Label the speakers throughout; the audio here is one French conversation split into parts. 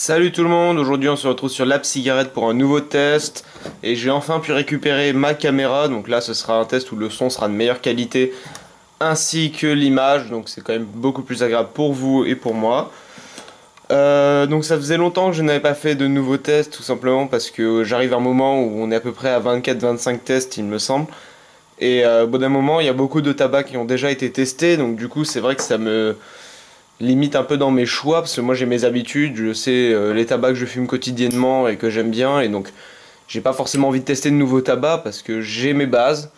Speaker 1: Salut tout le monde, aujourd'hui on se retrouve sur l'App Cigarette pour un nouveau test et j'ai enfin pu récupérer ma caméra, donc là ce sera un test où le son sera de meilleure qualité ainsi que l'image, donc c'est quand même beaucoup plus agréable pour vous et pour moi. Donc ça faisait longtemps que je n'avais pas fait de nouveaux tests, tout simplement parce que j'arrive à un moment où on est à peu près à 24-25 tests il me semble. Et au bout d'un moment il y a beaucoup de tabacs qui ont déjà été testés, donc du coup c'est vrai que ça me limite un peu dans mes choix, parce que moi j'ai mes habitudes, je sais les tabacs que je fume quotidiennement et que j'aime bien, et donc j'ai pas forcément envie de tester de nouveaux tabacs parce que j'ai mes bases.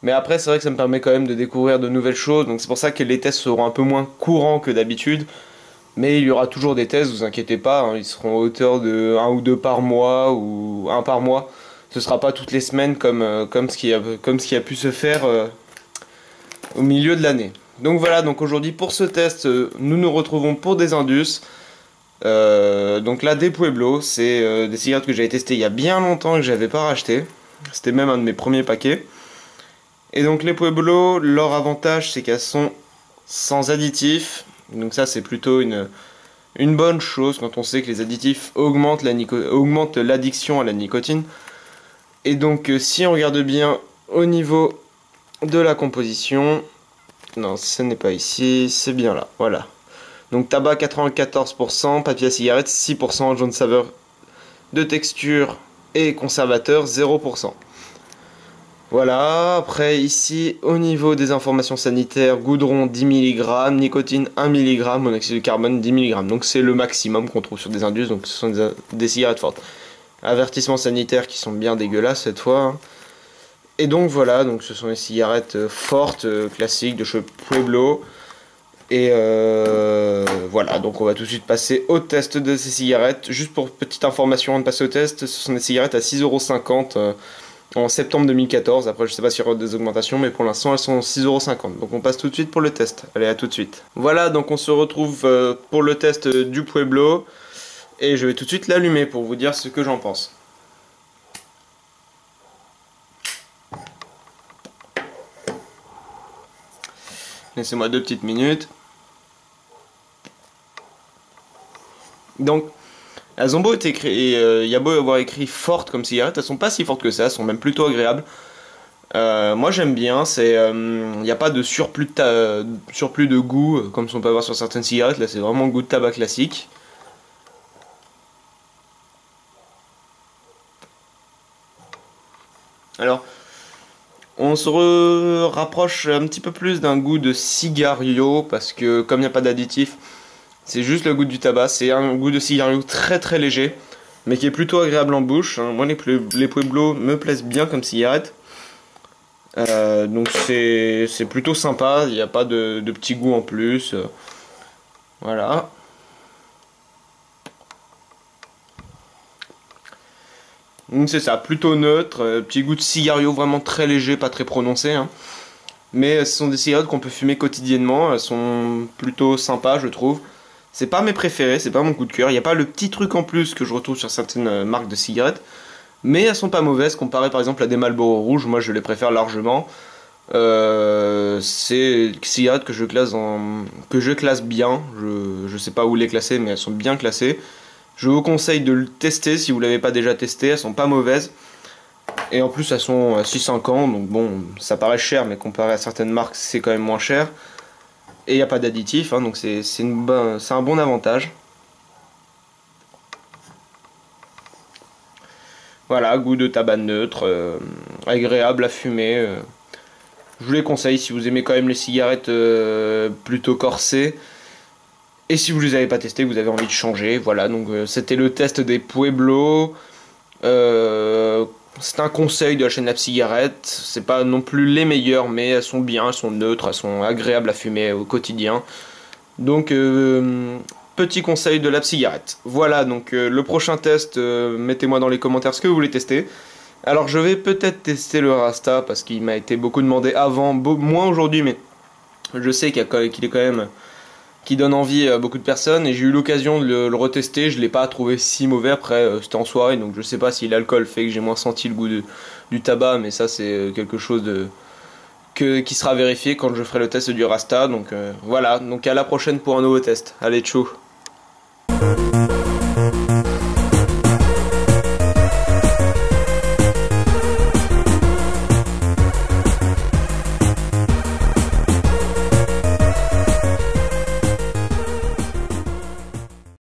Speaker 1: Mais après c'est vrai que ça me permet quand même de découvrir de nouvelles choses, donc c'est pour ça que les tests seront un peu moins courants que d'habitude. Mais il y aura toujours des tests, vous inquiétez pas, hein, ils seront à hauteur de 1 ou 2 par mois, ou 1 par mois. Ce sera pas toutes les semaines comme ce qui a pu se faire au milieu de l'année. Donc voilà, donc aujourd'hui pour ce test, nous nous retrouvons pour des Indus. Donc là, des Pueblo, c'est des cigarettes que j'avais testées il y a bien longtemps et que j'avais pas racheté. C'était même un de mes premiers paquets. Et donc les Pueblo, leur avantage c'est qu'elles sont sans additifs. Donc ça c'est plutôt une bonne chose quand on sait que les additifs augmentent l'addiction à la nicotine. Et donc si on regarde bien au niveau de la composition, non ce n'est pas ici, c'est bien là, voilà. Donc tabac 94%, papier à cigarette 6%, jaune saveur de texture et conservateur 0%. Voilà, après ici au niveau des informations sanitaires, goudron 10 mg, nicotine 1 mg, monoxyde de carbone 10 mg. Donc c'est le maximum qu'on trouve sur des Indus, donc ce sont des cigarettes fortes. Avertissements sanitaires qui sont bien dégueulasses cette fois. Hein. Et donc voilà, donc ce sont des cigarettes fortes, classiques de chez Pueblo. Et voilà, donc on va tout de suite passer au test de ces cigarettes. Juste pour petite information avant de passer au test, ce sont des cigarettes à 6,50 € en septembre 2014. Après je sais pas s'il y aura des augmentations, mais pour l'instant elles sont 6,50 €. Donc on passe tout de suite pour le test. Allez, à tout de suite. Voilà, donc on se retrouve pour le test du Pueblo. Et je vais tout de suite l'allumer pour vous dire ce que j'en pense. Laissez-moi 2 petites minutes. Donc, elles ont beau être écrites, il y a beau avoir écrit fortes comme cigarettes, elles sont pas si fortes que ça, elles sont même plutôt agréables. Moi j'aime bien, il n'y a pas de surplus de goût comme on peut avoir sur certaines cigarettes, là c'est vraiment le goût de tabac classique. Alors, on se rapproche un petit peu plus d'un goût de cigario, parce que comme il n'y a pas d'additif, c'est juste le goût du tabac, c'est un goût de cigario très très léger, mais qui est plutôt agréable en bouche. Moi les Pueblo me plaisent bien comme cigarette. Donc c'est plutôt sympa, il n'y a pas de petits goûts en plus. Voilà. Donc c'est ça, plutôt neutre, petit goût de cigario vraiment très léger, pas très prononcé. Hein. Mais ce sont des cigarettes qu'on peut fumer quotidiennement, elles sont plutôt sympas je trouve. C'est pas mes préférés, c'est pas mon coup de cœur, il n'y a pas le petit truc en plus que je retrouve sur certaines marques de cigarettes. Mais elles sont pas mauvaises, comparées par exemple à des Marlboro rouges, moi je les préfère largement. C'est des cigarettes que je classe bien, je sais pas où les classer mais elles sont bien classées. Je vous conseille de le tester si vous l'avez pas déjà testé, elles sont pas mauvaises. Et en plus elles sont à 6-5 ans, donc bon, ça paraît cher mais comparé à certaines marques c'est quand même moins cher. Et il n'y a pas d'additif, hein, donc c'est un bon avantage. Voilà, goût de tabac neutre, agréable à fumer. Je vous les conseille si vous aimez quand même les cigarettes plutôt corsées. Et si vous les avez pas testées, vous avez envie de changer. Voilà, donc c'était le test des Pueblo. C'est un conseil de la chaîne App Cigarette. C'est pas non plus les meilleures, mais elles sont bien, elles sont neutres, elles sont agréables à fumer au quotidien. Donc petit conseil de l'App Cigarette. Voilà, donc le prochain test, mettez-moi dans les commentaires ce que vous voulez tester. Alors je vais peut-être tester le Rasta parce qu'il m'a été beaucoup demandé avant, moins aujourd'hui, mais je sais qu'il est quand même, qui donne envie à beaucoup de personnes, et j'ai eu l'occasion de le retester. Je l'ai pas trouvé si mauvais. Après c'était en soirée, donc je sais pas si l'alcool fait que j'ai moins senti le goût du tabac, mais ça c'est quelque chose qui sera vérifié quand je ferai le test du Rasta. Donc voilà, donc à la prochaine pour un nouveau test. Allez, tchou.